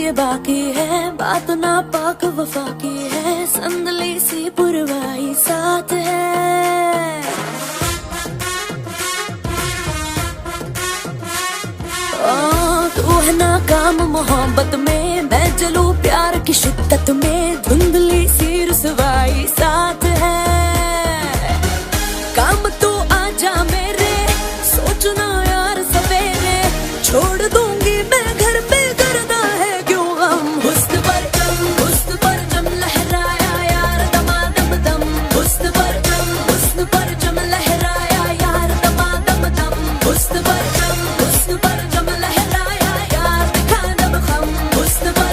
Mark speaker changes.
Speaker 1: ये बाकी है, बात ना पाक वफा की है, संदली सी पुरवाई साथ है। तू है नाकाम मोहब्बत में, मैं चलूं प्यार की शिद्दत में, धुंधली सी रुसवाई साथ है। काम तो आजा मेरे, सोचना यार सवेरे, छोड़ दूंगी मैं घर पे करना है क्यों गम। हुस्न पर जम लहराया यार दमादम दम, हुस्न पर जम लहराया यार दमादम दम, हुस्न पर जम लहराया यार दिखा दम खम, हुस्न पर